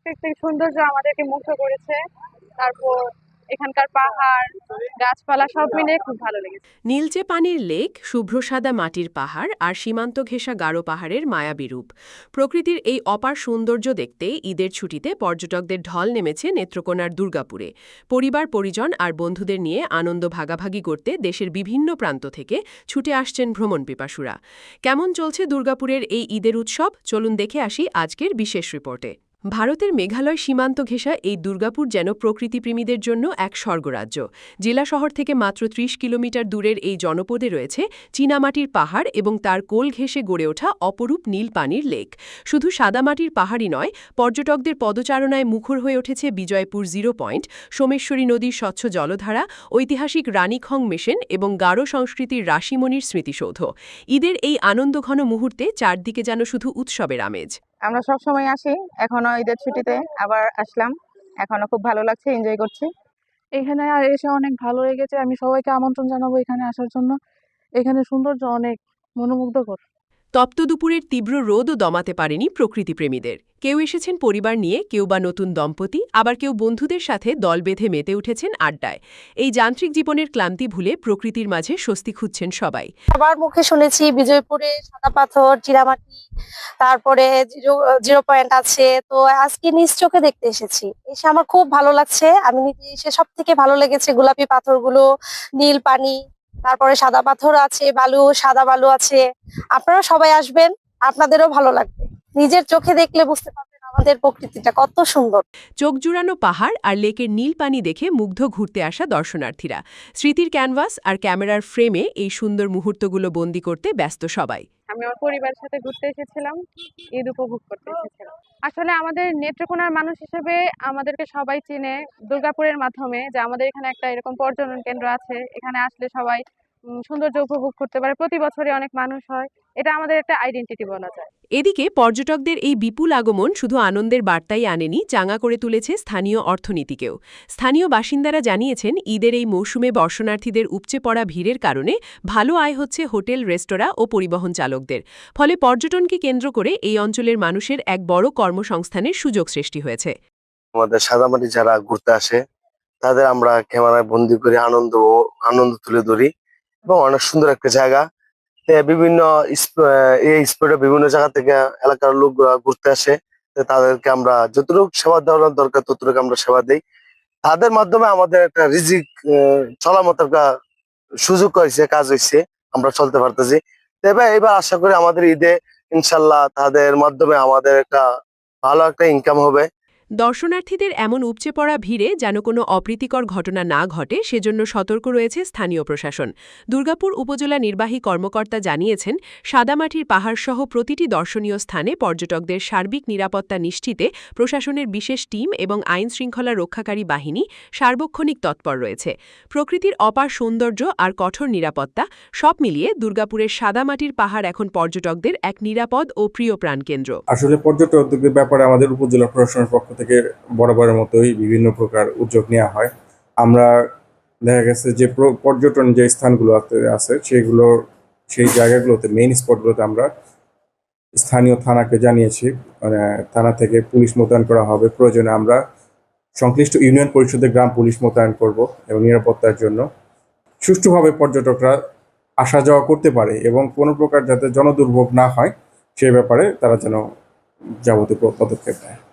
প্রাকৃতিক সৌন্দর্য আমাদেরকে মুগ্ধ করেছে। তারপর এখানকার পাহাড়, গাছপালা সব মিলিয়ে খুব ভালো লেগেছে। নীলচে পানির লেক, শুভ্র সাদা মাটির পাহাড় আর সীমান্ত ঘেঁষা গারো পাহাড়ের মায়াবী রূপ। প্রকৃতির এই অপার সৌন্দর্য দেখতে ঈদের ছুটিতে পর্যটকদের ঢল নেমেছে নেত্রকোনার দুর্গাপুরে। পরিবার পরিজন আর বন্ধুদের নিয়ে আনন্দ ভাগাভাগি করতে দেশের বিভিন্ন প্রান্ত থেকে ছুটে আসছেন ভ্রমণ পিপাসুরা। কেমন চলছে দুর্গাপুরের এই ঈদের উৎসব, চলুন দেখে আসি আজকের বিশেষ রিপোর্টে। ভারতের মেঘালয় সীমান্ত ঘেঁষা এই দুর্গাপুর যেন প্রকৃতিপ্রেমীদের জন্য এক স্বর্গরাজ্য। জেলা শহর থেকে মাত্র ৩০ কিলোমিটার দূরের এই জনপদে রয়েছে চীনামাটির পাহাড় এবং তার কোল ঘেঁষে গড়ে ওঠা অপরূপ নীল পানির লেক। শুধু সাদামাটির পাহাড়ই নয়, পর্যটকদের পদচারণায় মুখর হয়ে উঠেছে বিজয়পুর জিরো পয়েন্ট, সোমেশ্বরী নদীর স্বচ্ছ জলধারা, ঐতিহাসিক রানীখং মিশন এবং গারো সংস্কৃতির রাশিমণির স্মৃতিসৌধ। ঈদের এই আনন্দঘন মুহূর্তে চারদিকে যেন শুধু উৎসবের আমেজ। আমরা সব সময় আসি, এখনো ঈদের ছুটিতে আবার আসলাম, এখনো খুব ভালো লাগছে, এনজয় করছি। এখানে এসে অনেক ভালো লেগেছে। আমি সবাইকে আমন্ত্রণ জানাবো এখানে আসার জন্য। এখানে সৌন্দর্য অনেক মনোমুগ্ধকর। তপ্ত দুপুরের তীব্র রোদও দমাতে পারেনি প্রকৃতিপ্রেমীদের। কেউ এসেছেন পরিবার নিয়ে, কেউ বা নতুন দম্পতি, আবার কেউ বন্ধুদের সাথে দল বেঁধে মেতে উঠেছেন আড্ডায়। এই যান্ত্রিক জীবনের ক্লান্তি ভুলে প্রকৃতির মাঝে স্বস্তি খুঁজছেন সবাই। সবার মুখে শুনেছি বিজয়পুরে সাদা পাথর, চীনামাটি, তারপরে জিরো জিরো পয়েন্ট আছে। তো আজকে নিজ চোখে দেখতে এসেছি, এসে আমার খুব ভালো লাগছে। আমি নিজে এসে সব থেকে ভালো লেগেছে গোলাপি পাথরগুলো, নীল পানি, তারপরে সাদা পাথর আছে, বালু, সাদা বালু আছে। আপনারা সবাই আসবেন, আপনাদেরও ভালো লাগবে। নিজের চোখে দেখলে বুঝতে পারবেন আমাদের প্রকৃতিটা কত সুন্দর। চোখ জুড়ানো পাহাড় আর লেকের নীল পানি দেখে মুগ্ধ ঘুরতে আসা দর্শনার্থীরা। স্মৃতির ক্যানভাস আর ক্যামেরার ফ্রেমে এই সুন্দর মুহূর্তগুলো বন্দী করতে ব্যস্ত সবাই। আমি আমার পরিবারের সাথে ঘুরতে এসেছিলাম, ঈদ উপভোগ করতে এসেছিলাম। আসলে আমাদের নেত্রকোনার মানুষ হিসেবে আমাদেরকে সবাই চিনে দুর্গাপুরের মাধ্যমে, যে আমাদের এখানে একটা এরকম পর্যটন কেন্দ্র আছে। এখানে আসলে সবাই সৌন্দর্য উপভোগ করতে পারে। প্রতি বছরই অনেক মানুষ হয়, এটা আমাদের একটা আইডেন্টিটি বলা যায়। এদিকে পর্যটকদের এই বিপুল আগমন শুধু আনন্দের বার্তাই আনেনি, চাঙা করে তুলেছে স্থানীয় অর্থনীতিকেও। স্থানীয় বাসিন্দারা জানিয়েছেন, ঈদের এই মৌসুমে দর্শনার্থীদের উপচে পড়া ভিড়ের কারণে ভালো আয় হচ্ছে হোটেল, রেস্তোরাঁ ও পরিবহন চালকদের। ফলে পর্যটনকে কেন্দ্র করে এই অঞ্চলের মানুষের এক বড় কর্মসংস্থানের সুযোগ সৃষ্টি হয়েছে। আমাদের সাদামাটি যারা ঘুরতে আসে তাদের আমরা ক্যামেরায় বন্দি করে আনন্দ তুলে ধরি এবং অনেক সুন্দর একটা জায়গা। বিভিন্ন এই স্পটে বিভিন্ন জায়গা থেকে এলাকার লোক ঘুরতে আসে। তাদেরকে আমরা যতটুকু সেবা দেওয়ার দরকার ততটুকু আমরা সেবা দিই। তাদের মাধ্যমে আমাদের একটা রিজিক চলার মতো একটা সুযোগ হয়েছে, কাজ হয়েছে, আমরা চলতে পারতেছি। এবার আশা করি আমাদের ঈদে ইনশাল্লাহ তাদের মাধ্যমে আমাদের একটা ভালো একটা ইনকাম হবে। দর্শনার্থীদের এমন উপচে পড়া ভিড়ে যেন কোনো অপ্রীতিকর ঘটনা না ঘটে, সেজন্য সতর্ক রয়েছে স্থানীয় প্রশাসন। দুর্গাপুর উপজেলা নির্বাহী কর্মকর্তা জানিয়েছেন, সাদামাটির পাহাড়সহ প্রতিটি দর্শনীয় স্থানে পর্যটকদের সার্বিক নিরাপত্তা নিশ্চিতে প্রশাসনের বিশেষ টিম এবং আইন শৃঙ্খলা রক্ষাকারী বাহিনী সার্বক্ষণিক তৎপর রয়েছে। প্রকৃতির অপার সৌন্দর্য আর কঠোর নিরাপত্তা সব মিলিয়ে দুর্গাপুরের সাদামাটির পাহাড় এখন পর্যটকদের এক নিরাপদ ও প্রিয় প্রাণকেন্দ্র। আসলে পর্যটকদের ব্যাপারে আমাদের উপজেলা প্রশাসনের পক্ষ থেকে বরাবরের মতোই বিভিন্ন প্রকার উদ্যোগ নেওয়া হয়। আমরা দেখা গেছে যে পর্যটন যে স্থানগুলো আছে সেই জায়গাগুলোতে, মেইন স্পটগুলোতে আমরা স্থানীয় থানাকে জানিয়েছি। মানে থানা থেকে পুলিশ মোতায়েন করা হবে। প্রয়োজনে আমরা সংশ্লিষ্ট ইউনিয়ন পরিষদে গ্রাম পুলিশ মোতায়েন করব এবং নিরাপত্তার জন্য সুষ্ঠুভাবে পর্যটকরা আসা যাওয়া করতে পারে এবং কোনো প্রকার যাতে জনদুর্ভোগ না হয় সে ব্যাপারে তারা যেন যাবতীয় পদক্ষেপ নেয়।